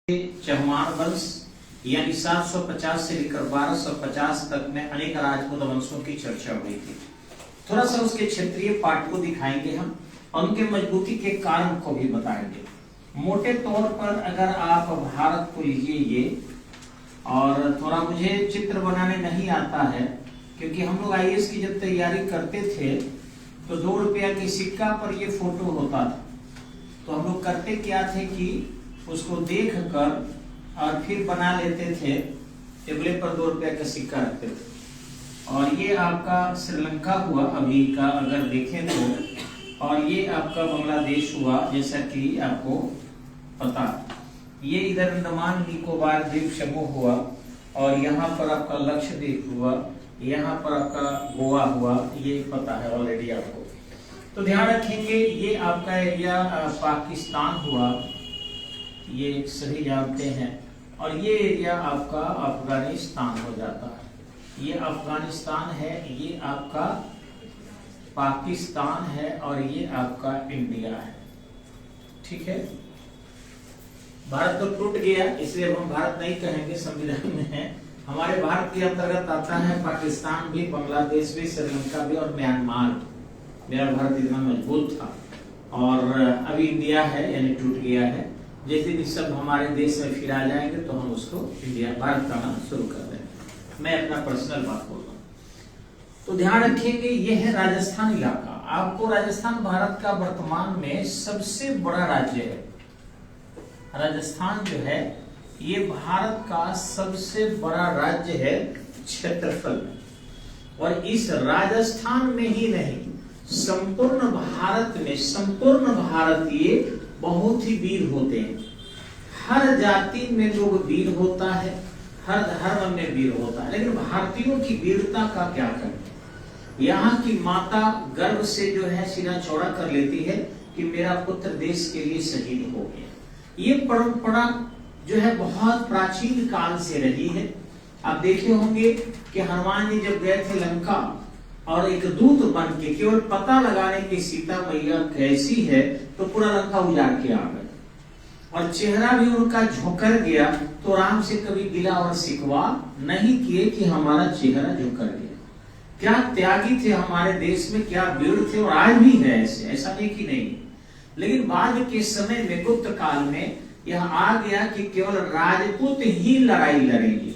चौहान वंश यानी 750 से लेकर 1250 तक में अनेक राजपूत वंशों की चर्चा हुई थी। थोड़ा सा उसके क्षेत्रीय पाठ को दिखाएंगे हम और उनके मजबूती के कारण को भी बताएंगे। मोटे तौर पर अगर आप भारत को लीजिए ये, और थोड़ा मुझे चित्र बनाने नहीं आता है क्योंकि हम लोग आईएएस की जब तैयारी करते थे तो 2 रुपया की सिक्का पर ये फोटो होता था। तो हम लोग करते क्या थे कि उसको देख कर और फिर बना लेते थे, टेबले पर 2 रुपया का सिक्का रखते थे। और ये आपका श्रीलंका हुआ अभी का अगर देखें तो, और ये आपका बांग्लादेश हुआ जैसा कि आपको पता। ये इधर अंडमान निकोबार द्वीप समूह हुआ और यहाँ पर आपका लक्षद्वीप हुआ, यहाँ पर आपका गोवा हुआ, ये पता है ऑलरेडी आपको। तो ध्यान रखेंगे ये आपका एरिया पाकिस्तान हुआ, ये सभी जानते हैं। और ये एरिया आपका अफगानिस्तान हो जाता है। ये अफगानिस्तान है, ये आपका पाकिस्तान है और ये आपका इंडिया है। ठीक है, भारत तो टूट गया इसलिए हम भारत नहीं कहेंगे, संविधान में है। हमारे भारत के अंतर्गत आता है पाकिस्तान भी, बांग्लादेश भी, श्रीलंका भी और म्यांमार। मेरा भारत इतना मजबूत था और अभी इंडिया है यानी टूट गया है। जिस दिन सब हमारे देश में फिर आ जाएंगे तो हम उसको इंडिया भारत कहना शुरू कर देंगे। मैं अपना पर्सनल बात बोल रहा हूँ। तो ध्यान रखिएगा ये है राजस्थान इलाका। आपको राजस्थान भारत का वर्तमान में सबसे बड़ा राज्य है। राजस्थान जो है ये भारत का सबसे बड़ा राज्य है क्षेत्रफल में। और इस राजस्थान में ही नहीं संपूर्ण भारत में संपूर्ण भारतीय बहुत ही वीर होते हैं। हर जाति में लोग वीर होता है, हर धर्म में वीर होता है, लेकिन भारतीयों की वीरता का क्या करें। यहाँ की माता गर्व से जो है सीना चौड़ा कर लेती है कि मेरा पुत्र देश के लिए शहीद हो गया। ये परंपरा जो है बहुत प्राचीन काल से रही है। आप देखे होंगे कि हनुमान जी जब गए थे लंका और एक दूत बन के केवल पता लगाने की सीता मैया कैसी है तो पूरा लंका उजाड़ के आ गए और चेहरा भी उनका झुकर गया। तो राम से कभी गिला और शिकवा नहीं किए कि हमारा चेहरा झुकर गया। क्या त्यागी थे हमारे देश में, क्या वीर थे और आज भी है ऐसे, ऐसा नहीं कि नहीं। लेकिन बाद के समय में गुप्त काल में यह आ गया कि केवल राजपूत ही लड़ाई लड़ेंगे।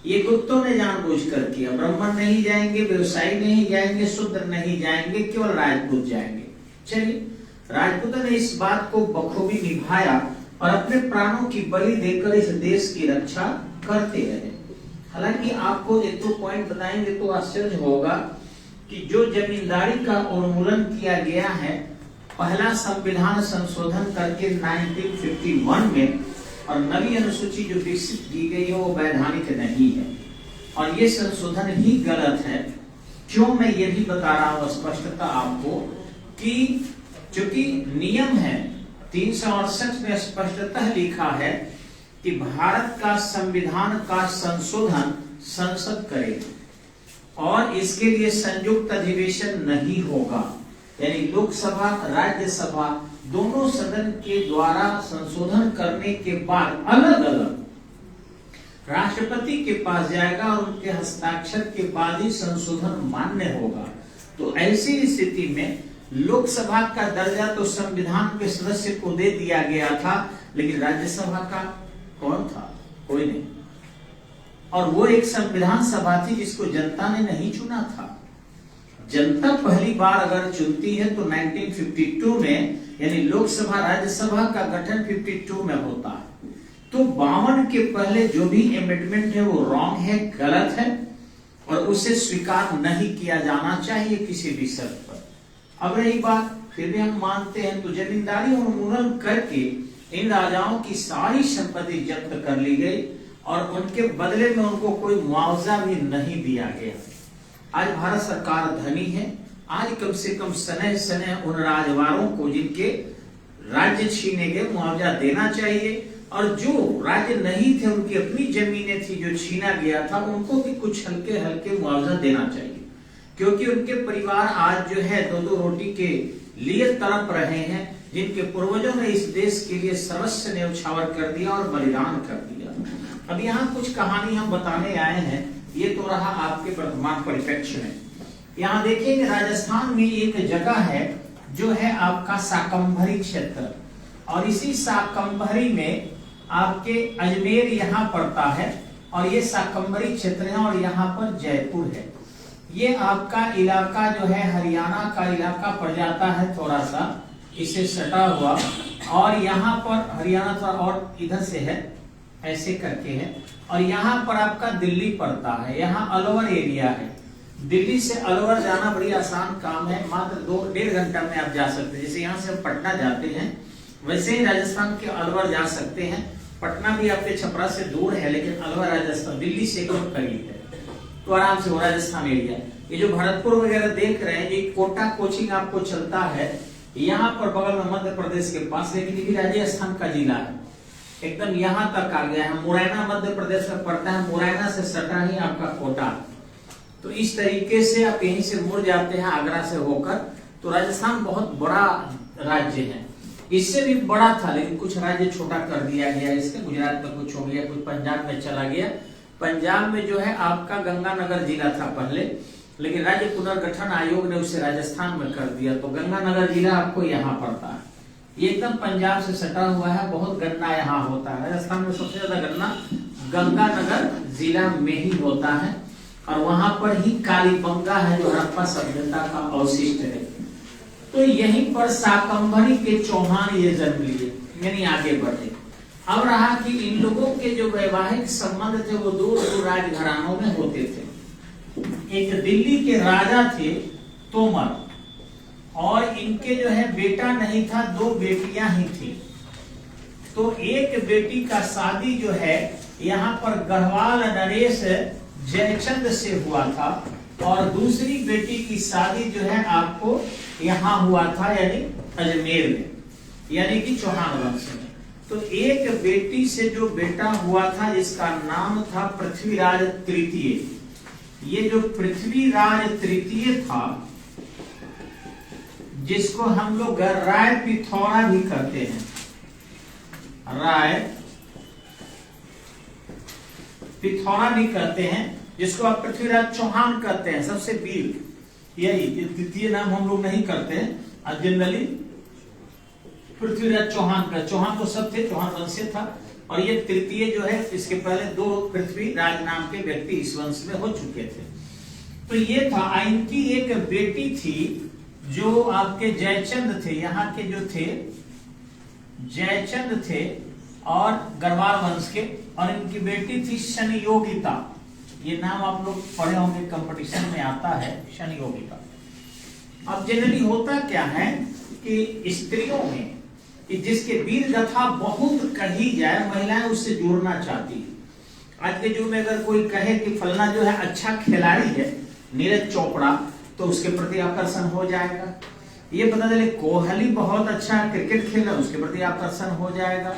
ये गुप्तों ने जानबूझकर किया। ब्राह्मण नहीं जाएंगे, व्यवसायी नहीं जाएंगे, शूद्र नहीं जाएंगे, केवल राजपूत जाएंगे। चलिए, राजपूतों ने इस बात को बखूबी निभाया और अपने प्राणों की बलि देकर इस देश की रक्षा करते रहे। हालांकि आपको एक दो पॉइंट बताएंगे तो आश्चर्य होगा कि जो जमींदारी का उन्मूलन किया गया है पहला संविधान संशोधन करके 1951 में, और नवी अनुसूची जो विकसित की गई है वो वैधानिक नहीं है और ये संशोधन ही गलत है। क्यों मैं ये भी बता रहा हूं स्पष्टता आपको कि चूंकि नियम है 368 में स्पष्टतः लिखा है कि भारत का संविधान का संशोधन संसद करेगी और इसके लिए संयुक्त अधिवेशन नहीं होगा, यानी लोकसभा राज्यसभा दोनों सदन के द्वारा संशोधन करने के बाद अलग अलग राष्ट्रपति के पास जाएगा और उनके हस्ताक्षर के बाद ही संशोधन मान्य होगा। तो ऐसी स्थिति में लोकसभा का दर्जा तो संविधान के सदस्य को दे दिया गया था, लेकिन राज्यसभा का कौन था? कोई नहीं। और वो एक संविधान सभा थी जिसको जनता ने नहीं चुना था। जनता पहली बार अगर चुनती है तो 1952 में, यानी लोकसभा राज्यसभा का गठन 52 में होता है। तो 52 के पहले जो भी अमेंडमेंट है वो रॉन्ग है, गलत है और उसे स्वीकार नहीं किया जाना चाहिए किसी भी शर्त पर। अब रही बात, फिर भी हम मानते हैं तो जमींदारी उन्मूलन करके इन राजाओं की सारी संपत्ति जब्त कर ली गई और उनके बदले में उनको कोई मुआवजा भी नहीं दिया गया। आज भारत सरकार धनी है, आज कम से कम सने सने उन राजवारों को जिनके राज्य छीने गए मुआवजा देना चाहिए और जो राज्य नहीं थे उनकी अपनी जमीनें थी जो छीना गया था उनको भी कुछ हल्के हल्के मुआवजा देना चाहिए, क्योंकि उनके परिवार आज जो है दो दो रोटी के लिए तड़प रहे हैं। जिनके पूर्वजों ने इस देश के लिए सर्वस्व न्यौछावर कर दिया और बलिदान कर दिया। अब यहाँ कुछ कहानी हम बताने आए हैं, ये तो रहा आपके वर्तमान परिप्रेक्ष्य में। यहाँ देखेंगे राजस्थान में एक जगह है जो है आपका शाकंभरी क्षेत्र, और इसी शाकंभरी में आपके अजमेर यहाँ पड़ता है और ये शाकंभरी क्षेत्र है, और यहाँ पर जयपुर है। ये आपका इलाका जो है हरियाणा का इलाका पड़ जाता है, थोड़ा सा इसे सटा हुआ, और यहाँ पर हरियाणा थोड़ा और इधर से है, ऐसे करके है, और यहाँ पर आपका दिल्ली पड़ता है। यहाँ अलवर एरिया है। दिल्ली से अलवर जाना बड़ी आसान काम है, मात्र 2-1.5 घंटा में आप जा सकते हैं। जैसे यहाँ से हम पटना जाते हैं वैसे ही राजस्थान के अलवर जा सकते हैं। पटना भी आपके छपरा से दूर है, लेकिन अलवर राजस्थान दिल्ली से एकदम करीब है, तो आराम से वो राजस्थान एरिया। ये जो भरतपुर वगैरह देख रहे हैं, ये कोटा कोचिंग आपको चलता है यहाँ पर बगल में मध्य प्रदेश के पास, लेकिन ये भी राजस्थान का जिला है, एकदम यहाँ तक आ गया है। मुरैना मध्य प्रदेश में पड़ता है, मुरैना से सटा ही आपका कोटा। तो इस तरीके से आप यहीं से मुड़ जाते हैं आगरा से होकर, तो राजस्थान बहुत बड़ा राज्य है। इससे भी बड़ा था, लेकिन कुछ राज्य छोटा कर दिया गया इसके। गुजरात में कुछ हो गया, कुछ पंजाब में चला गया। पंजाब में जो है आपका गंगानगर जिला था पहले, लेकिन राज्य पुनर्गठन आयोग ने उसे राजस्थान में कर दिया, तो गंगानगर जिला आपको यहाँ पड़ता है। ये एकदम पंजाब से सटा हुआ है, बहुत गन्ना यहाँ होता है। राजस्थान में सबसे ज्यादा गन्ना गंगानगर जिला में ही होता है, और वहां पर ही कालीबंगा है जो हड़प्पा सभ्यता का अवशिष्ट है। तो यहीं पर शाकंभरी के चौहान ये जन्म लिए, यानी आगे बढ़े। अब रहा कि इन लोगों के जो वैवाहिक संबंध थे वो दूर दूर राजघरानों में होते थे। एक दिल्ली के राजा थे तोमर, और इनके जो है बेटा नहीं था, 2 बेटियां ही थी। तो एक बेटी का शादी जो है यहाँ पर गढ़वाल नरेश जयचंद से हुआ था, और दूसरी बेटी की शादी जो है आपको यहाँ हुआ था, यानी अजमेर में, यानी कि चौहान वंश में। तो एक बेटी से जो बेटा हुआ था जिसका नाम था पृथ्वीराज तृतीय। ये जो पृथ्वीराज तृतीय था, जिसको हम लोग राय पिथौरा भी कहते हैं, राय पिथौरा भी कहते हैं, जिसको आप पृथ्वीराज चौहान कहते हैं, सबसे वीर। यही द्वितीय नाम हम लोग नहीं करते हैं जनरली, पृथ्वीराज चौहान का। चौहान तो सब थे, चौहान वंश था, और ये तृतीय जो है, इसके पहले 2 पृथ्वीराज नाम के व्यक्ति इस वंश में हो चुके थे। तो ये था, इनकी एक बेटी थी जो आपके जयचंद थे, यहाँ के जो थे जयचंद थे, और गढ़वाल वंश के, और इनकी बेटी थी शनियोगिता। ये नाम आप लोग पढ़े होंगे, कंपटीशन में आता है, शनियोगिता। अब जनरली होता क्या है कि स्त्रियों में कि जिसके वीर गाथा बहुत कही जाए, महिलाएं उससे जुड़ना चाहती है। आज के युग में अगर कोई कहे कि फलना जो है अच्छा खिलाड़ी है, नीरज चोपड़ा, तो उसके प्रति आकर्षण हो जाएगा। ये पता चले कोहली बहुत अच्छा क्रिकेट खेला, उसके प्रति आकर्षण हो जाएगा।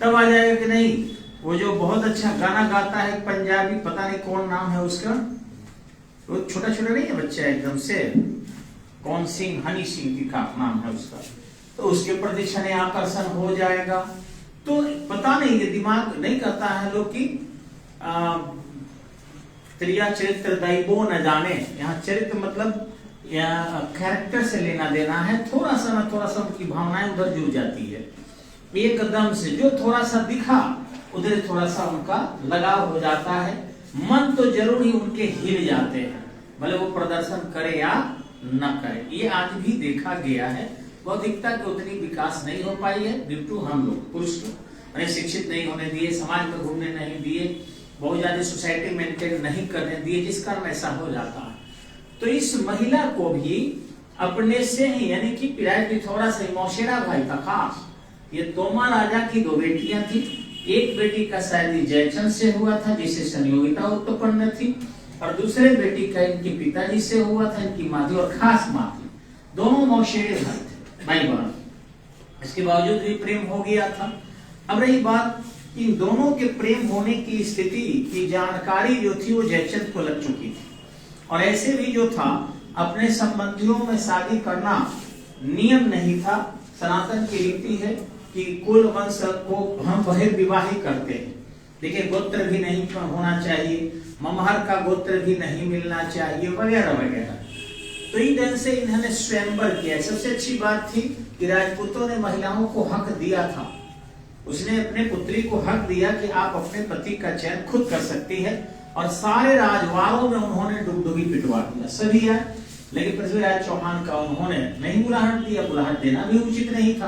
तब आ जाएगा कि नहीं, वो जो बहुत अच्छा गाना गाता है पंजाबी, पता नहीं कौन नाम है उसका, वो छोटा छोटा नहीं है बच्चा एकदम से, कौन सिंह, हनी सिंह का नाम है उसका, तो उसके प्रति क्षण आकर्षण हो जाएगा। तो पता नहीं, ये दिमाग नहीं करता है लोग की त्रिया चरित्र दैवो न जाने। यहाँ चरित्र मतलब कैरेक्टर से लेना देना है, थोड़ा सा ना थोड़ा सा उनकी भावनाएं उधर जुड़ जाती है। एकदम से जो थोड़ा सा दिखा उधर थोड़ा सा उनका लगाव हो जाता है। मन तो जरूर ही उनके हिल जाते हैं, भले वो प्रदर्शन करे या न करे। ये आज भी देखा गया है। बौद्धिकता की उतनी विकास नहीं हो पाई है ड्यू टू हम लोग पुरुष को शिक्षित नहीं होने दिए, समाज में घूमने नहीं दिए, बहुत ज्यादा सोसाइटी मेंटेन नहीं करने दिए, जिस कारण ऐसा हो जाता है। तो इस महिला को भी अपने से ही, यानी कि पिराय पिथौरा से मौसेरा भाई था खास। ये तोमर राजा की 2 बेटियां थी। एक बेटी का शादी जयचंद से हुआ था, जिसे संयोगिता उत्पन्न थी, और दूसरे बेटी का इनके पिताजी से हुआ था, इनकी माँ थी और खास माँ थी। दोनों मौसेरे भाई थे, भाई बहन। इसके बावजूद भी प्रेम हो गया था। अब रही बात, इन दोनों के प्रेम होने की स्थिति की जानकारी जो थी वो जयचंद को लग चुकी थी, और ऐसे भी जो था अपने संबंधियों में शादी करना नियम नहीं था, सनातन की रीति है कि कुल वंश को हम बहिर्विवाही करते हैं। देखिए गोत्र भी नहीं होना चाहिए, ममहर का गोत्र भी नहीं मिलना चाहिए, वगैरह वगैरह। तो इन ढंग से इन्होंने स्वयंवर किया। सबसे अच्छी बात थी कि राजपूतों ने महिलाओं को हक दिया था। उसने अपने पुत्री को हक दिया कि आप अपने पति का चयन खुद कर सकती है, और सारे राजवाड़ों में उन्होंने डुगडुगी पिटवा दिया, सभी आए। लेकिन पृथ्वीराज चौहान का उन्होंने नहीं बुलाहट दिया। बुलाहट देना भी उचित नहीं था,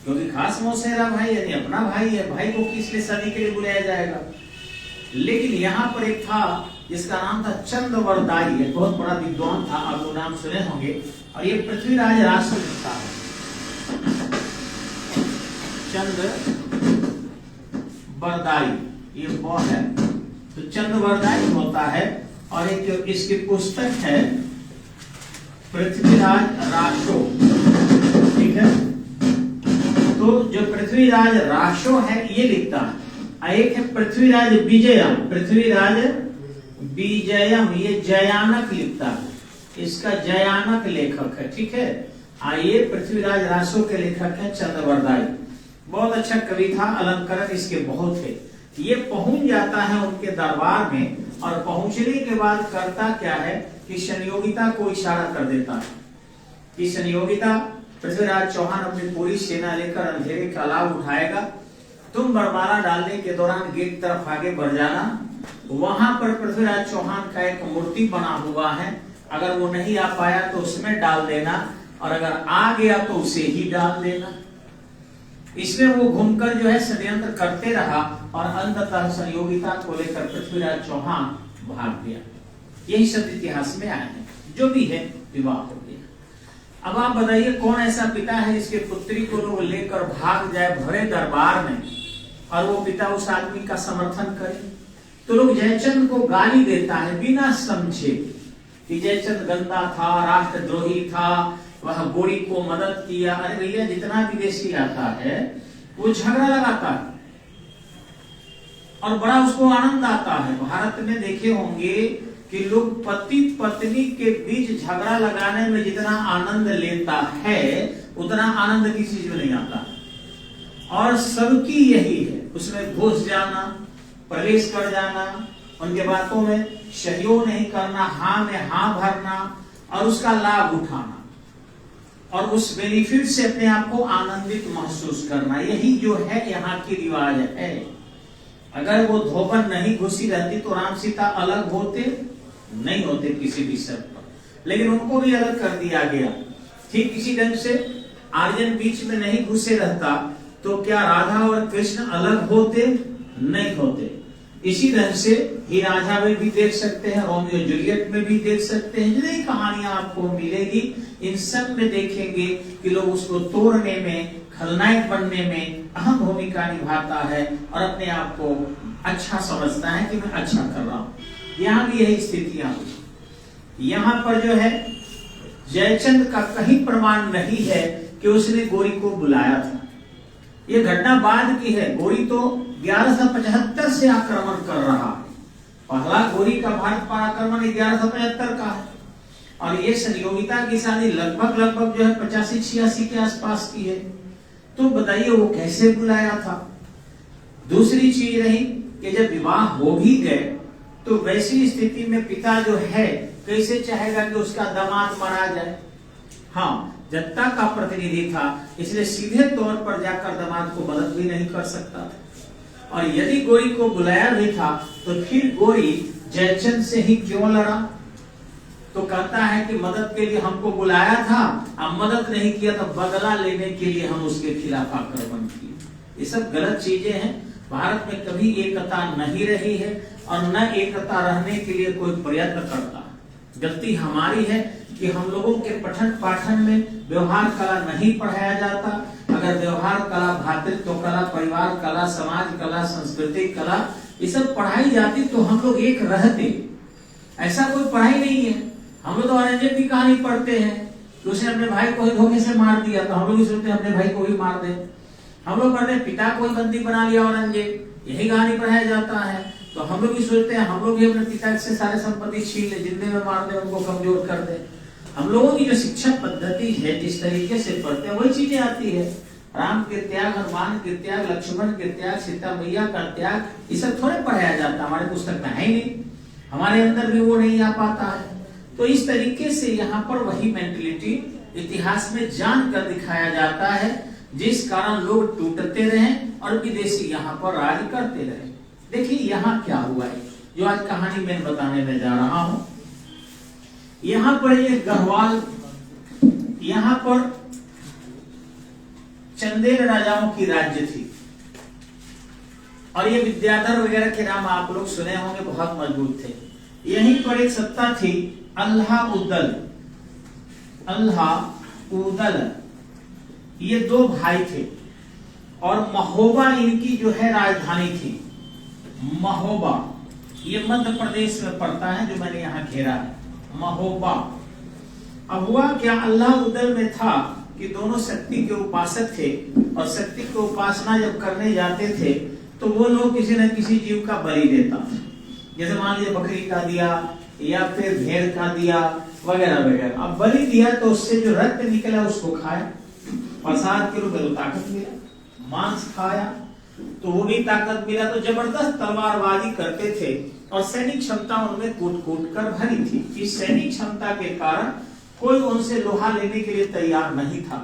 क्योंकि खास मौसेरा भाई यानी अपना भाई है, भाई को किस लिए शादी के लिए बुलाया जाएगा। लेकिन यहाँ पर एक था जिसका नाम था चंद्रवरदाई, एक बहुत बड़ा विद्वान था, आप लोग नाम सुने होंगे, और ये पृथ्वीराज रासो लिखता है। चंद्रवरदाई ये वो है, तो चंद्रवरदाई होता है। और एक इसकी पुस्तक है पृथ्वीराज रासो, ठीक है। तो जो पृथ्वीराज रासो है ये लिखता है। एक है पृथ्वीराज विजयम, पृथ्वीराज विजयम ये जयानक लिखता है, इसका जयानक लेखक है, ठीक है। आइए पृथ्वीराज रासो के लेखक है चंद्रवरदाई, बहुत अच्छा कवि था, अलंकरण इसके बहुत थे। ये पहुंच जाता है उनके दरबार में, और पहुंचने के बाद करता क्या है कि संयोगिता को इशारा कर देता है कि संयोगिता, पृथ्वीराज चौहान अपनी पूरी सेना लेकर अंधेरे का लाभ उठाएगा, तुम बरमाला डालने के दौरान गेट तरफ आगे बढ़ जाना। वहां पर पृथ्वीराज चौहान का एक मूर्ति बना हुआ है, अगर वो नहीं आ पाया तो उसमें डाल देना, और अगर आ गया तो उसे ही डाल देना। इसमें वो घूमकर जो है षड्यंत्र करते रहा, और अंततः संयोगिता को लेकर पृथ्वीराज चौहान भाग गया। यही सब इतिहास में आए हैं। जो भी है विवाह हो गया। अब आप बताइए कौन ऐसा पिता है जिसके पुत्री को लोग लेकर भाग जाए भरे दरबार में, और वो पिता उस आदमी का समर्थन करे। तो लोग जयचंद को गाली देता है बिना समझे कि जयचंद गंदा था, राष्ट्रद्रोही था, वह गोरी को मदद किया। अरे भैया, जितना विदेशी आता है वो झगड़ा लगाता है और बड़ा उसको आनंद आता है। भारत में देखे होंगे कि लोग पति पत्नी के बीच झगड़ा लगाने में जितना आनंद लेता है उतना आनंद किसी चीज में नहीं आता। और सबकी यही है, उसमें घुस जाना, प्रवेश कर जाना, उनके बातों में सहयोग नहीं करना, हाँ में हाँ भरना, और उसका लाभ उठाना, और उस बेनिफिट से अपने आप को आनंदित महसूस करना। यही जो है यहाँ की रिवाज है। अगर वो धोबन नहीं घुसी रहती तो राम सीता अलग होते नहीं होते किसी भी शर्त पर, लेकिन उनको भी अलग कर दिया गया। ठीक इसी ढंग से आर्यन बीच में नहीं घुसे रहता तो क्या राधा और कृष्ण अलग होते? नहीं होते। इसी ढंग से ही राजा में भी देख सकते हैं, रोमियो जूलियट में भी देख सकते हैं, जितनी कहानियां आपको मिलेगी इन सब में देखेंगे कि लोग उसको तोड़ने में, खलनायक बनने में अहम भूमिका निभाता है और अपने आप को अच्छा समझता है कि मैं अच्छा कर रहा हूं। यहाँ भी यही स्थितियां हुई। यहाँ पर जो है जयचंद का कहीं प्रमाण नहीं है कि उसने गौरी को बुलाया था। ये घटना बाद की है। गौरी तो 1175 से आक्रमण कर रहा है। पहला गौरी का भारत पर आक्रमण 1175 का है, और ये संयोगिता की शादी लगभग जो है 85-86 के आसपास की है। तो बताइए वो कैसे बुलाया था। दूसरी चीज रही कि जब विवाह हो भी गए तो वैसी स्थिति में पिता जो है कैसे चाहेगा कि उसका दामाद मारा जाए। हाँ, जनता का प्रतिनिधि था, इसलिए सीधे तौर पर जाकर दामाद को मदद भी नहीं कर सकता था। और यदि गौरी को बुलाया भी था तो फिर गौरी जयचंद से ही क्यों लड़ा? तो कहता है कि मदद के लिए हमको बुलाया था, अब मदद नहीं किया तो बदला लेने के लिए हम उसके खिलाफ आक्रमण किए। ये सब गलत चीजें हैं। भारत में कभी एकता नहीं रही है और न एकता रहने के लिए कोई प्रयत्न करता। गलती हमारी है कि हम लोगों के पठन पाठन में व्यवहार कला नहीं पढ़ाया जाता। अगर व्यवहार कला, भातृत्व कला, परिवार कला, समाज कला, संस्कृति कला ये सब पढ़ाई जाती तो हम लोग एक रहते। ऐसा कोई पढ़ाई नहीं है। हम लोग तो औरंगजेब की कहानी पढ़ते हैं कि उसने अपने भाई को ही धोखे से मार दिया, तो हम लोग भी सोचते हैं अपने भाई को ही मार दे। हम लोग पढ़ते हैं पिता को ही बंदी बना लिया औरंगजेब, यही कहानी पढ़ाया जाता है। तो हम लोग भी सोचते हैं हम लोग भी अपने पिता से सारे संपत्ति छीन ले, जिंदे में मार दे, उनको कमजोर कर दे। हम लोगों की जो शिक्षा पद्धति है, जिस तरीके से पढ़ते हैं वही चीजें आती है। राम के त्याग, हनुमान के त्याग, लक्ष्मण के त्याग, सीता मैया का त्याग, ये सब थोड़े पढ़ाया जाता, हमारे पुस्तक में है ही नहीं, हमारे अंदर भी वो नहीं आ पाता है। तो इस तरीके से यहाँ पर वही मेंटलिटी इतिहास में जान कर दिखाया जाता है, जिस कारण लोग टूटते रहे और विदेशी यहाँ पर राज करते रहे। देखिए यहाँ क्या हुआ है, जो आज कहानी मैं बताने में जा रहा हूं। यहाँ पर एक गढ़वाल, यहाँ पर चंदेल राजाओं की राज्य थी, और ये विद्याधर वगैरह के नाम आप लोग सुने होंगे, बहुत मजबूत थे। यहीं पर एक सत्ता थी अल्लाउद्दल, अल्लाउद्दल, ये दो भाई थे, और महोबा इनकी जो है राजधानी थी। महोबा ये मध्य प्रदेश में पड़ता है, जो मैंने यहाँ घेरा है, महोबा। अब हुआ क्या, अल्लाउद्दल में था कि दोनों शक्ति के उपासक थे, और शक्ति की उपासना जब करने जाते थे तो वो लोग किसी न किसी जीव का बलि देता, जैसे मान लीजिए बकरी का दिया या फिर भेड़ का दिया वगैरह वगैरह। अब बलि दिया तो उससे जो रक्त निकला उसको खाया, प्रसाद के रूप में ताकत मिला, मांस खाया तो वो भी ताकत मिला। तो जबरदस्त तलवारबाजी करते थे, और सैनिक क्षमता उनमें कूट कूट कर भरी थी। इस सैनिक क्षमता के कारण कोई उनसे लोहा लेने के लिए तैयार नहीं था।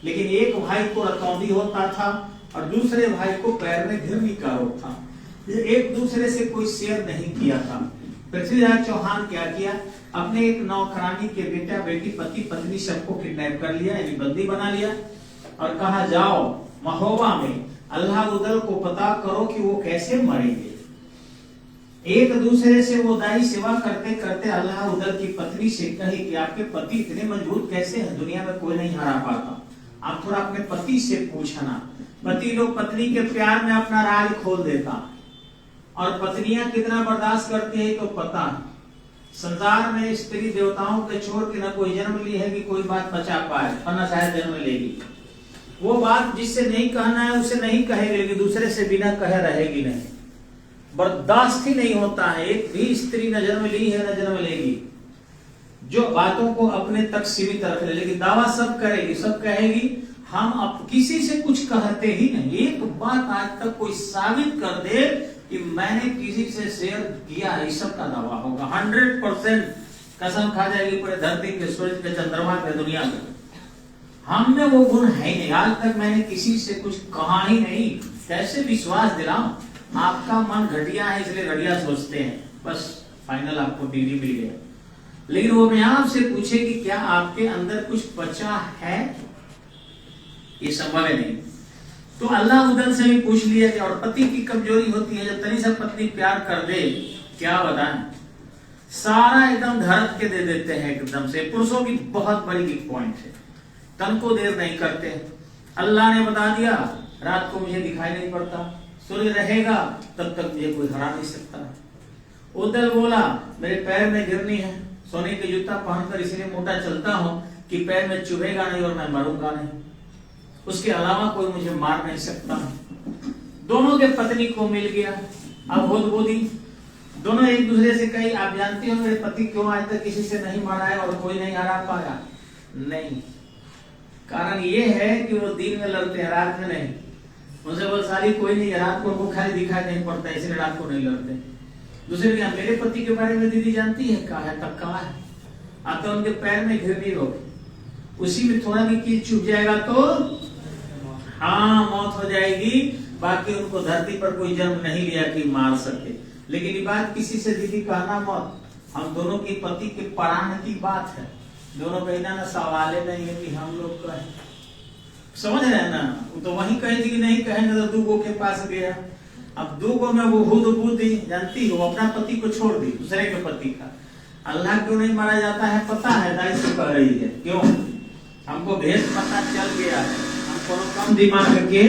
लेकिन एक भाई को रतौंधी होता था और दूसरे भाई को पैर में घिरनी का रोग था। ये एक दूसरे से कोई शेयर नहीं किया था। पृथ्वीराज चौहान क्या किया, अपने एक नौकरानी के बेटा बेटी पति पत्नी सबको किडनैप कर लिया, यानी बंदी बना लिया, और कहा जाओ महोबा में अल्लाउद्दल को पता करो कि वो कैसे मरेंगे। एक दूसरे से वो दाई सेवा करते करते अल्लाउद्दल की पत्नी से कही कि आपके पति इतने मजबूत कैसे हैं, दुनिया में कोई नहीं हरा पाता, आप थोड़ा अपने पति से पूछना। पति लोग पत्नी के प्यार में अपना राज खोल देता, और पत्नियां कितना बर्दाश्त करती है तो पता है। संसार में स्त्री देवताओं के छोड़ के न कोई जन्म ली है कि कोई बात बचा पाए, और न शायद जन्म लेगी। वो बात जिससे नहीं कहना है उसे नहीं कहेगी, लेकिन दूसरे से बिना कहे रहेगी नहीं, बर्दाश्त ही नहीं होता है। एक भी स्त्री न जन्म ली है न जन्म लेगी जो बातों को अपने तक सीमित रख ले, लेकिन दावा सब करेगी, सब कहेगी हम अब किसी से कुछ कहते ही नहीं। एक बात आज तक कोई साबित कर दे कि मैंने किसी से शेयर किया है, इस सब का दावा होगा। 100% कसम खा जाएगी पूरे धरती के, सूरज के, चंद्रमा के, दुनिया के। हम में वो गुण है नहीं, आज तक मैंने किसी से कुछ कहा ही नहीं। कैसे विश्वास दिलाऊं? आपका मन घटिया है इसलिए घटिया सोचते हैं, बस फाइनल आपको डिग्री मिल गया। लेकिन वो मैं आपसे पूछे कि क्या आपके अंदर कुछ बचा है, ये संभव है नहीं। तो अल्लाउद्दल से भी पूछ लिया कि और पति की कमजोरी होती है, जब तनी सा पत्नी प्यार कर दे, क्या बताएं, सारा एकदम धड़क के दे देते हैं एकदम से। पुरुषों की बहुत बड़ी वीक पॉइंट है, तन को देर नहीं करते। अल्लाह ने बता दिया रात को मुझे दिखाई नहीं पड़ता, सूर्य रहेगा तब तक मुझे कोई हरा नहीं सकता। उद्दल बोला मेरे पैर में गिरनी है, सोने के जूता पहनकर इसलिए मोटा चलता हूं कि पैर में चुभेगा नहीं और मैं मरूंगा नहीं, उसके अलावा कोई मुझे मार नहीं सकता। दोनों के पत्नी को मिल गया। अब बुद्धि दोनों एक दूसरे से कही आप जानती हो मेरे पति क्यों आज तक किसी से नहीं मारा है और कोई नहीं हरा पाया? नहीं, कारण ये है कि वो दिन में लड़ते हैं, रात में नहीं। उनसे बलशाली कोई नहीं है, रात को उनको खाली दिखाई नहीं पड़ता, इसलिए रात को नहीं लड़ते। दूसरे क्या मेरे पति के बारे में दीदी जानती है, कहा है तब कहा है। अब तो उनके पैर में घिरनी होगी, उसी में थोड़ा भी चीज छूट जाएगा तो हाँ मौत हो जाएगी। बाकी उनको धरती पर कोई जन्म नहीं लिया कि मार सके। लेकिन ये बात किसी से दीदी कहना मत, हम दोनों की पति के प्राण की बात है, दोनों कहना ना सवाल नहीं है कि हम लोग कहें, समझ रहे हैं ना। वो तो वही कहेगी कि नहीं कहेंगे तो दूगो के पास गया। अब दूगो में वो हुद बुद्धि जानती हो, अपना पति को छोड़ दी दूसरे के पति का। अल्लाह क्यों नहीं मारा जाता है पता है, दाई से कह रही है क्यों, हमको भेद पता चल गया है, हमको कम दिमाग के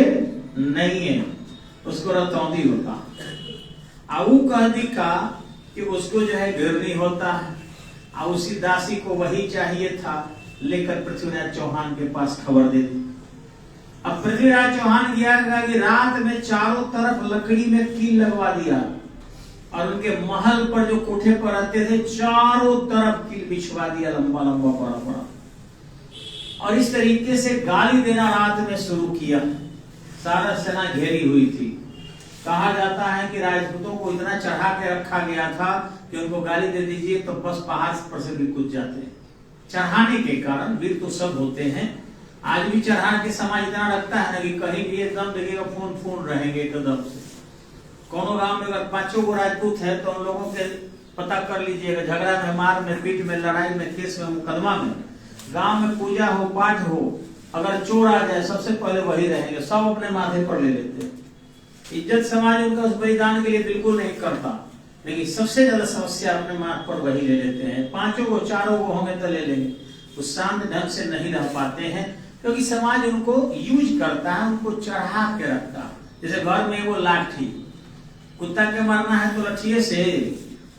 नहीं है, उसको रतौंधी होता। आऊ कह दी का कि उसको जो है गिरनी होता है, और उसी दासी को वही चाहिए था, लेकर पृथ्वीराज चौहान के पास खबर दे दी। अब पृथ्वीराज चौहान गया कि रात में चारों तरफ लकड़ी में कील लगवा दिया और उनके महल पर जो कोठे पर रहते थे चारों तरफ कील बिछवा दिया, लंबा लंबा बड़ा बड़ा, और इस तरीके से गाली देना रात में शुरू किया। सारा सेना घेरी हुई थी। कहा जाता है कि राजपूतों को इतना चढ़ा के रखा गया था कि उनको गाली दे दीजिए तो बस पहाड़ पर से भी कूद जाते। चढ़ाने के कारण, वीर तो सब होते हैं, आज भी चढ़ा के समाज इतना रखता है ना कि कहीं भी एकदम देखिएगा फोन फोन रहेंगे एकदम से। कोनो गांव में अगर 5 गो राजपूत है तो उन लोगों के पता कर लीजिएगा, झगड़ा में, मार में, पीट में, लड़ाई में, केस में, मुकदमा में, गांव में पूजा हो, पाठ हो, अगर चोर आ जाए सबसे पहले वही रहेंगे, सब अपने माथे पर ले लेते हैं। इज्जत समाज उनका उस बलिदान के लिए बिल्कुल नहीं करता, लेकिन सबसे ज्यादा समस्या अपने माथ पर वही ले लेते हैं। 5 गो 4 गो होंगे तो ले लेंगे, वो शांत ढंग से नहीं रह पाते हैं क्योंकि समाज उनको यूज करता है, उनको चढ़ा के रखता है। जैसे घर में वो लाठी, कुत्ता के मारना है तो लठिए से,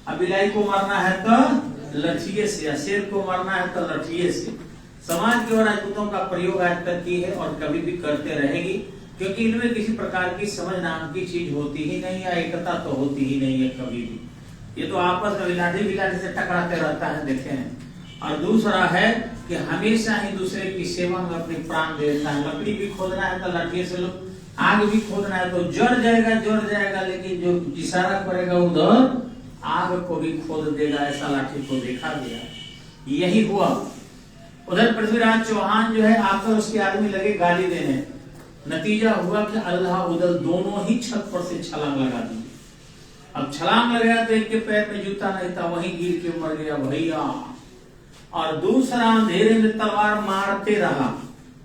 अब बिलाई को मारना है तो लठिए से, या शेर को मारना है तो लठिए से। समाज के और राजपूतों का प्रयोग आज तक की है और कभी भी करते रहेगी, क्योंकि इनमें किसी प्रकार की समझ नाम की चीज होती ही नहीं, या एकता तो होती ही नहीं है कभी भी। ये तो आपस में बिलाटी से टकराते रहता है, देखे हैं। और दूसरा है कि हमेशा ही दूसरे की सेवा में अपने प्राण दे देता है। लकड़ी भी खोदना है तो लकड़ी से लो, आग भी खोदना है तो जड़ जाएगा, लेकिन जो इशारा करेगा उधर आग को भी खोद देगा, ऐसा लाठी को देखा गया। यही हुआ। उधर पृथ्वीराज चौहान जो है आकर उसके आदमी लगे गाली देने, नतीजा हुआ कि अल्लाह उदल दोनों ही छत पर से छलांग लगा दी। अब छलांग लगाया तो एक के पैर में जूता नहीं था, वहीं गिर के मर गया भैया। और दूसरा अंधेरे में तलवार मारते रहा,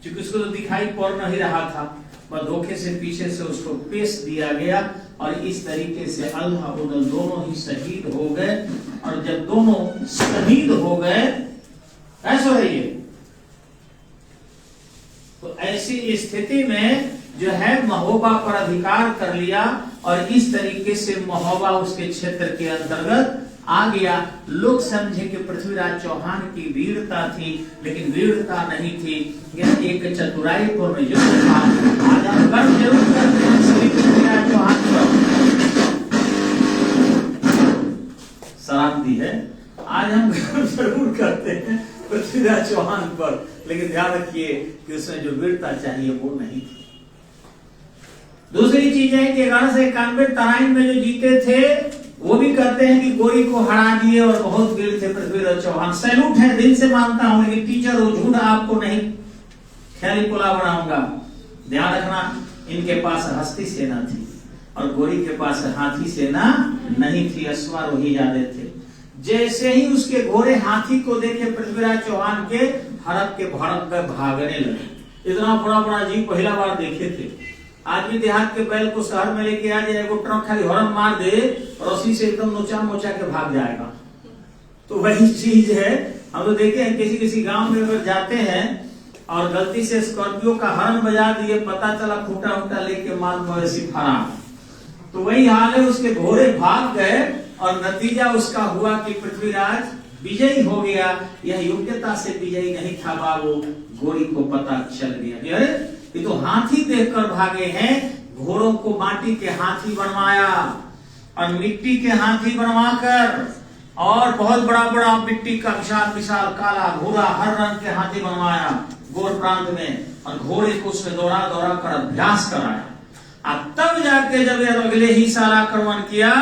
क्योंकि उसको तो दिखाई पड़ नहीं रहा था, वह धोखे से पीछे से उसको पेश दिया गया। और इस तरीके से अल्लाह उदल दोनों ही शहीद हो गए। और जब दोनों शहीद हो गए, ऐसा रहिए, तो ऐसी स्थिति में जो है महोबा पर अधिकार कर लिया, और इस तरीके से महोबा उसके क्षेत्र के अंतर्गत आ गया। लोग समझे कि पृथ्वीराज चौहान की वीरता थी, लेकिन वीरता नहीं थी, यह एक चतुराईपूर्ण युद्ध था। आज हम गर्व जरूर करते हैं श्री पृथ्वीराज चौहान पर, सलाम दी है, आज हम गर्व जरूर करते हैं पृथ्वीराज चौहान पर, लेकिन ध्यान रखिए कि उसमें जो वीरता चाहिए वो नहीं थी। दूसरी चीज है कि 1191 तराइन में जो जीते थे वो भी कहते हैं कि गोरी को हरा दिए और बहुत वीर थे पृथ्वीराज चौहान। सैल्यूट है, दिल से मानता हूं, लेकिन टीचर हो, झूठ आपको नहीं ख्याली पुला बनाऊंगा। ध्यान रखना, इनके पास हस्ती सेना थी और गोरी के पास हाथी सेना नहीं थी, अश्वारोही ज्यादा थे। जैसे ही उसके घोड़े हाथी को देखे पृथ्वीराज चौहान के, हड़प के भड़क कर भागने लगे। इतना बड़ा बड़ा जीव पहला बार देखे थे। आज भी देहात के बैल को शहर में लेके आ जाए, ट्रक खाली हॉर्न मार दे और रस्सी से एकदम नोचा मोचा के भाग जाएगा। तो वही चीज है, हम तो देखे हैं किसी किसी गांव में अगर जाते हैं और गलती से स्कॉर्पियो का हॉर्न बजा दिए, पता चला खूटा उटा लेके माल मवेशी फरार। तो वही हाल है, उसके घोड़े भाग गए और नतीजा उसका हुआ कि पृथ्वीराज विजयी हो गया। यह योग्यता से विजयी नहीं था बाबू, गोरी को पता चल गया, अरे ये तो हाथी देखकर भागे हैं। घोड़ों को माटी के हाथी बनवाया और मिट्टी के हाथी बनवाकर, और बहुत बड़ा बड़ा मिट्टी का विशाल विशाल काला घोड़ा हर रंग के हाथी बनवाया गोर प्रांत में, और घोड़े को उसमें दौड़ा दौड़ा कर अभ्यास कराया। अब तब जाके जब यह अगले ही साल आक्रमण किया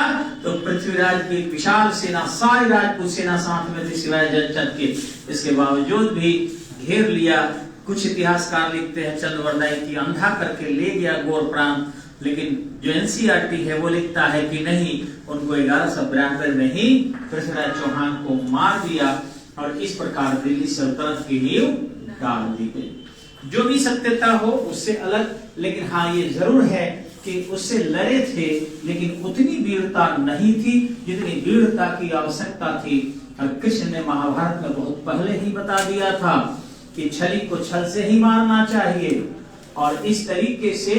तो पृथ्वीराज की विशाल सेना, सारी राजपूत सेना साथ में थी सिवाय जज्जत के, इसके बावजूद भी घेर लिया। कुछ इतिहासकार लिखते हैं चंद्रवरदाई की अंधा करके ले गया गोर प्रांत, लेकिन जो एनसीईआरटी है वो लिखता है कि नहीं, उनको 1192 में ही पृथ्वीराज चौहान को मार दिया और इस प्रकार दिल्ली सल्तनत की नींव डाल दी गई। जो भी सत्यता हो उससे अलग, लेकिन हाँ ये जरूर है कि उससे लड़े थे, लेकिन उतनी वीरता नहीं थी जितनी वीरता की आवश्यकता थी। और कृष्ण ने महाभारत में बहुत पहले ही बता दिया था कि छली को छल से ही मारना चाहिए, और इस तरीके से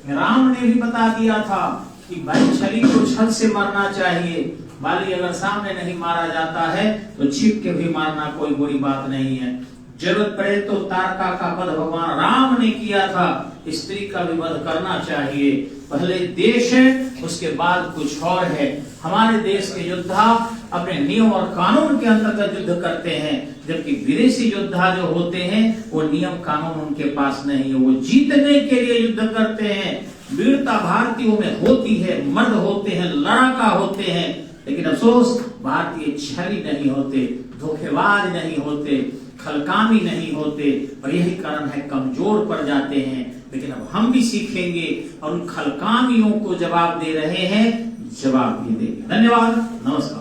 राम ने भी बता दिया था कि भाई छली को छल से मारना चाहिए। बाली अगर सामने नहीं मारा जाता है तो छिप के भी मारना कोई बुरी बात नहीं है। जरूरत पड़े तो तारका का वध भगवान राम ने किया था, स्त्री का भी वध करना चाहिए। पहले देश है, उसके बाद कुछ और है। हमारे देश के योद्धा अपने नियम और कानून के अंतर्गत युद्ध करते हैं, जबकि विदेशी योद्धा जो होते हैं वो नियम कानून उनके पास नहीं है, वो जीतने के लिए युद्ध करते हैं। वीरता भारतीयों में होती है, मर्द होते हैं, लड़ाका होते हैं, लेकिन अफसोस भारतीय छली नहीं होते, धोखेबाज नहीं होते, खलकामी नहीं होते, और यही कारण है कमजोर पड़ जाते हैं। लेकिन अब हम भी सीखेंगे और उन खलकामियों को जवाब दे रहे हैं, जवाब भी देंगे। धन्यवाद, नमस्कार।